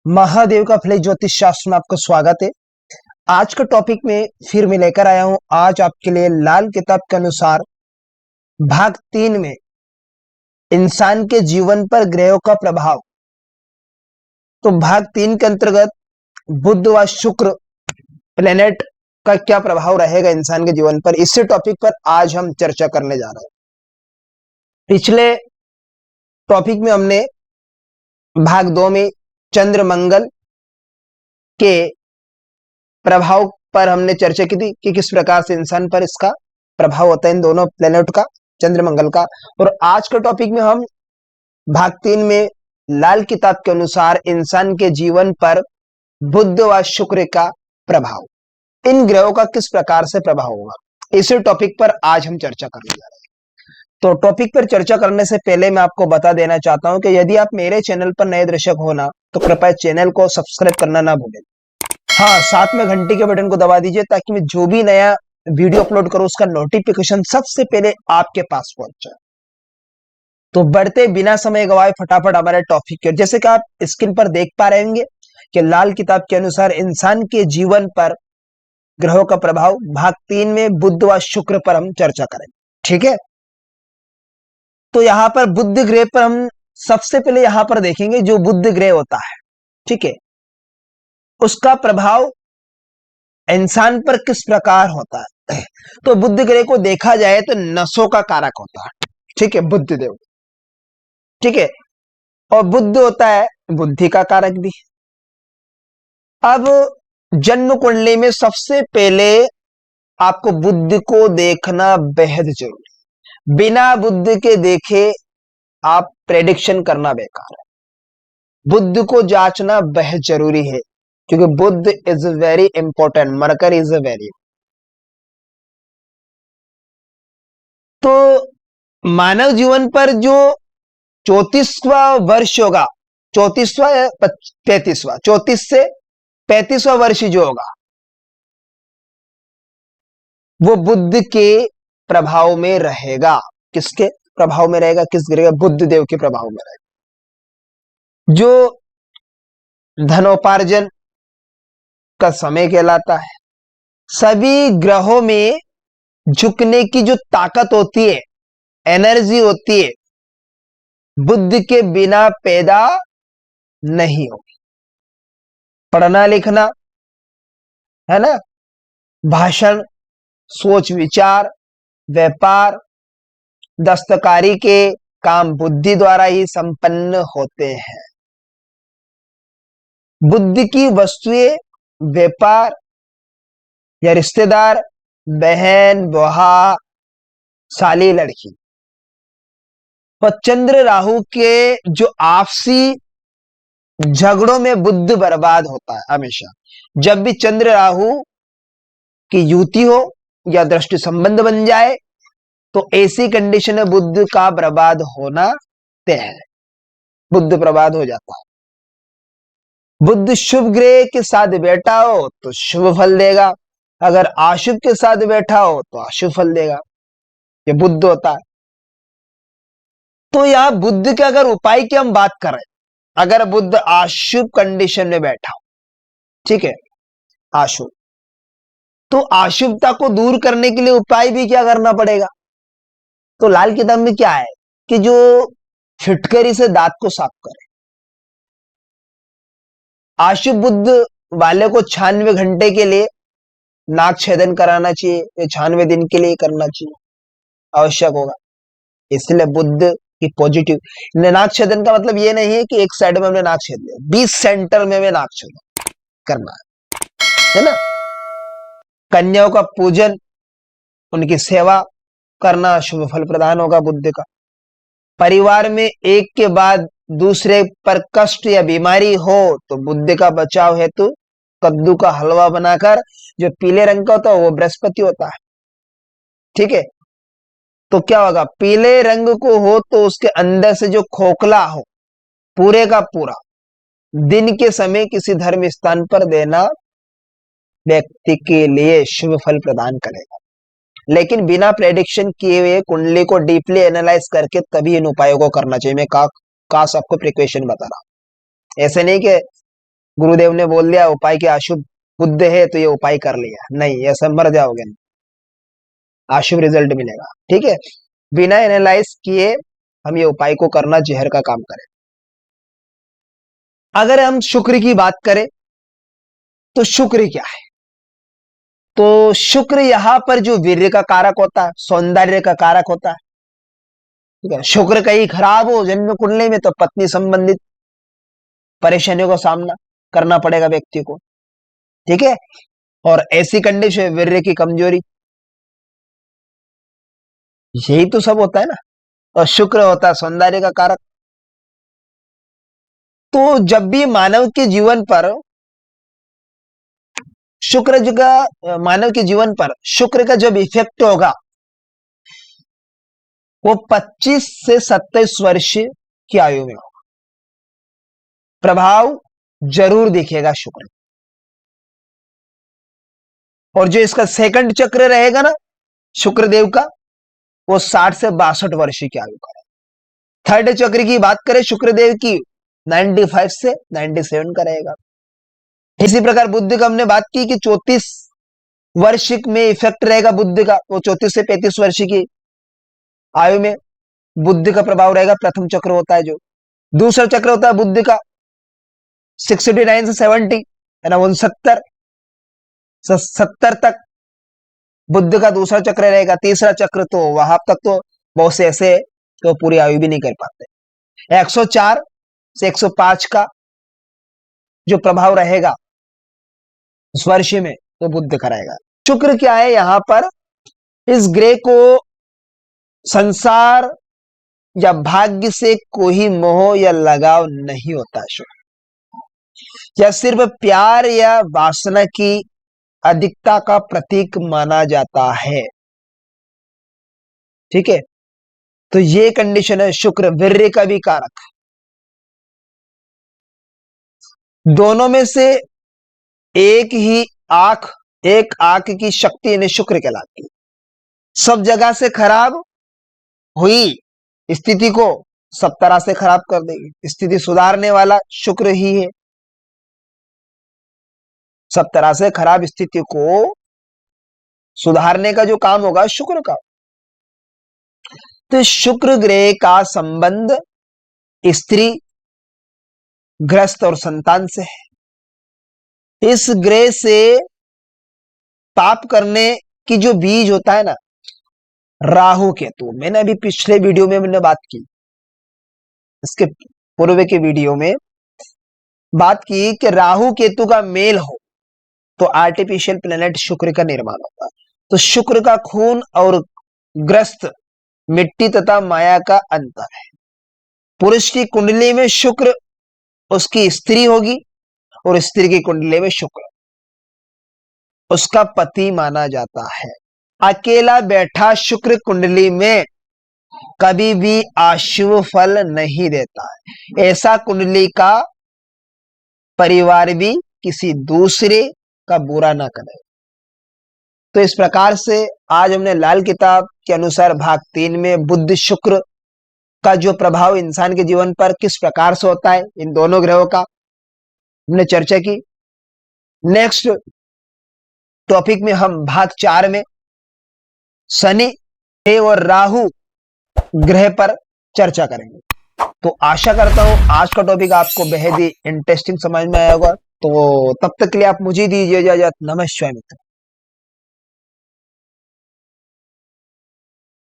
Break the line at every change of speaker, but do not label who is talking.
महादेव का फले ज्योतिष शास्त्र में आपका स्वागत है। आज का टॉपिक में फिर मैं लेकर आया हूं आज आपके लिए लाल किताब के अनुसार भाग 3 में इंसान के जीवन पर ग्रहों का प्रभाव। तो भाग 3 के अंतर्गत बुध व शुक्र प्लेनेट का क्या प्रभाव रहेगा इंसान के जीवन पर, इसी टॉपिक पर आज हम चर्चा करने जा रहे हैं। पिछले टॉपिक में हमने भाग 2 में चंद्र मंगल के प्रभाव पर हमने चर्चा की थी कि किस प्रकार से इंसान पर इसका प्रभाव होता है, इन दोनों प्लेनेट का, चंद्र मंगल का। और आज के टॉपिक में हम भाग 3 में लाल किताब के अनुसार इंसान के जीवन पर बुध व शुक्र का प्रभाव, इन ग्रहों का किस प्रकार से प्रभाव होगा, इसी टॉपिक पर आज हम चर्चा करने जा रहे हैं। तो टॉपिक पर चर्चा करने से पहले मैं आपको बता देना चाहता हूं कि यदि आप मेरे चैनल पर नए दर्शक हो ना, तो कृपया चैनल को सब्सक्राइब करना ना भूलें। हाँ, साथ में घंटी के बटन को दबा दीजिए ताकि मैं जो भी नया वीडियो अपलोड करूं उसका नोटिफिकेशन सबसे पहले आपके पास पहुंच जाए। तो बढ़ते बिना समय गवाए फटाफट हमारे टॉपिक के, जैसे कि आप स्क्रीन पर देख पा रहे होंगे कि लाल किताब के अनुसार इंसान के जीवन पर ग्रहों का प्रभाव, भाग 3 में बुध व शुक्र पर हम चर्चा करें। ठीक है, तो यहां पर बुध ग्रह पर हम सबसे पहले यहां पर देखेंगे जो बुध ग्रह होता है, ठीक है, उसका प्रभाव इंसान पर किस प्रकार होता है। तो बुध ग्रह को देखा जाए तो नसों का कारक होता है, ठीक है, बुध देव, ठीक है, और बुध होता है बुद्धि का कारक भी। अब जन्म कुंडली में सबसे पहले आपको बुध को देखना बेहद जरूरी, बिना बुध के देखे आप प्रेडिक्शन करना बेकार है। बुध को जांचना बेहद जरूरी है क्योंकि बुध इज वेरी इंपॉर्टेंट, मरकर इज वेरी। तो मानव जीवन पर जो 34वां वर्ष होगा, 34वां या 35वां, 34 से 35वां वर्ष जो होगा वो बुध के प्रभाव में रहेगा। किसके प्रभाव में रहेगा, किस ग्रह, बुध देव के प्रभाव में रहेगा, जो धनोपार्जन का समय कहलाता है। सभी ग्रहों में झुकने की जो ताकत होती है, एनर्जी होती है, बुध के बिना पैदा नहीं होगी। पढ़ना लिखना है ना, भाषण, सोच विचार, व्यापार, दस्तकारी के काम बुद्धि द्वारा ही संपन्न होते हैं। बुद्धि की वस्तुएं, व्यापार या रिश्तेदार, बहन, बुआ, साली, लड़की। और चंद्र राहु के जो आपसी झगड़ों में बुध बर्बाद होता है हमेशा। जब भी चंद्र राहु की युति हो या दृष्टि संबंध बन जाए तो ऐसी कंडीशन में बुध का बर्बाद होना तय है, बुध बर्बाद हो जाता है। बुध शुभ ग्रह के साथ बैठा हो तो शुभ फल देगा, अगर अशुभ के साथ बैठा हो तो अशुभ फल देगा। ये बुध होता है। तो यहां बुध के अगर उपाय की हम बात करें, अगर बुध अशुभ कंडीशन में बैठा हो, ठीक है, अशुभ, तो अशुभता को दूर करने के लिए उपाय भी क्या करना पड़ेगा। तो लाल किताब में क्या है कि जो फिटकरी से दांत को साफ करे। अशुभ बुध वाले को 96 घंटे के लिए नाक छेदन कराना चाहिए, या 96 दिन के लिए करना चाहिए, आवश्यक होगा। इसलिए बुध की पॉजिटिव नाक छेदन का मतलब ये नहीं है कि एक साइड में हमने नाक छेद लिया, 20 सेंटर में हमें नाक छेदन करना है ना। कन्याओं का पूजन, उनकी सेवा करना शुभ फल प्रदान होगा बुध का। परिवार में एक के बाद दूसरे पर कष्ट या बीमारी हो तो बुध का बचाव हेतु कद्दू का हलवा बनाकर, जो पीले रंग का होता है वो बृहस्पति होता है, ठीक है। तो क्या होगा, पीले रंग को हो तो उसके अंदर से जो खोखला हो पूरे का पूरा दिन के समय किसी धर्म स्थान पर देना व्यक्ति के लिए शुभ फल प्रदान करेगा। लेकिन बिना प्रेडिक्शन किए हुए कुंडली को डीपली एनालाइज करके तभी इन उपायों को करना चाहिए। मैं काश आपको प्रिकॉशन बता रहा हूं, ऐसे नहीं कि गुरुदेव ने बोल दिया उपाय की अशुभ बुद्ध है तो ये उपाय कर लिया, नहीं, ऐसा मर जाओगे, अशुभ रिजल्ट मिलेगा। ठीक है, बिना एनालाइज किए हम ये उपाय को करना जहर का काम करें। अगर हम शुक्र की बात करें तो शुक्र क्या है? तो शुक्र यहां पर जो वीर्य का कारक होता है, सौंदर्य का कारक होता है। ठीक है, शुक्र कहीं खराब हो जन्म कुंडली में तो पत्नी संबंधित परेशानियों का सामना करना पड़ेगा व्यक्ति को। ठीक है, और ऐसी कंडीशन वीर्य की कमजोरी, यही तो सब होता है ना। और शुक्र होता है सौंदर्य का कारक। तो जब भी मानव के जीवन पर मानव के जीवन पर शुक्र का जब इफेक्ट होगा वो 25 से 27 वर्ष की आयु में होगा, प्रभाव जरूर दिखेगा शुक्र। और जो इसका सेकंड चक्र रहेगा ना शुक्रदेव का, वो 60 से 62 वर्ष की आयु का रहेगा। थर्ड चक्र की बात करें शुक्रदेव की, 95 से 97 का रहेगा। इसी प्रकार बुद्ध का हमने बात की कि 34 वर्ष में इफेक्ट रहेगा बुद्ध का, वो 34 से 35 वर्ष की आयु में बुद्ध का प्रभाव रहेगा। प्रथम चक्र होता है जो। दूसरा चक्र होता है बुद्ध का 69 से 70, है ना, 69 से 70 तक बुद्ध का दूसरा चक्र रहेगा। तीसरा चक्र तो वहां तक तो बहुत से ऐसे तो पूरी आयु भी नहीं कर पाते। 104 से 105 का जो प्रभाव रहेगा उस वर्ष में तो बुद्ध का रहेगा। शुक्र क्या है यहां पर, इस ग्रह को संसार या भाग्य से कोई मोह या लगाव नहीं होता। शुक्र या सिर्फ प्यार या वासना की अधिकता का प्रतीक माना जाता है। ठीक है, तो ये कंडीशन है। शुक्र वीर्य का भी कारक, दोनों में से एक आंख की शक्ति इन्हें शुक्र कहलाती है। सब जगह से खराब हुई स्थिति को सब तरह से खराब कर देगी। स्थिति सुधारने वाला शुक्र ही है। सब तरह से खराब स्थिति को सुधारने का जो काम होगा शुक्र का। तो शुक्र ग्रह का संबंध स्त्री, गृहस्थ और संतान से है। इस ग्रह से पाप करने की जो बीज होता है ना, राहु केतु, मैंने अभी पिछले वीडियो में मैंने बात की, इसके पूर्व के वीडियो में बात की कि राहु केतु का मेल हो तो आर्टिफिशियल प्लेनेट शुक्र का निर्माण होता है। तो शुक्र का खून और ग्रस्त मिट्टी तथा माया का अंतर है। पुरुष की कुंडली में शुक्र उसकी स्त्री होगी और स्त्री की कुंडली में शुक्र उसका पति माना जाता है। अकेला बैठा शुक्र कुंडली में कभी भी अशुभ फल नहीं देता है। ऐसा कुंडली का परिवार भी किसी दूसरे का बुरा ना करे। तो इस प्रकार से आज हमने लाल किताब के अनुसार भाग 3 में बुध शुक्र का जो प्रभाव इंसान के जीवन पर किस प्रकार से होता है, इन दोनों ग्रहों का हमने चर्चा की। नेक्स्ट टॉपिक में हम भाग 4 में शनि और राहु ग्रह पर चर्चा करेंगे। तो आशा करता हूं आज का टॉपिक आपको बेहद ही इंटरेस्टिंग समझ में आया होगा। तो तब तक के लिए आप मुझे दीजिए इजाजत। नमस्कार मित्र।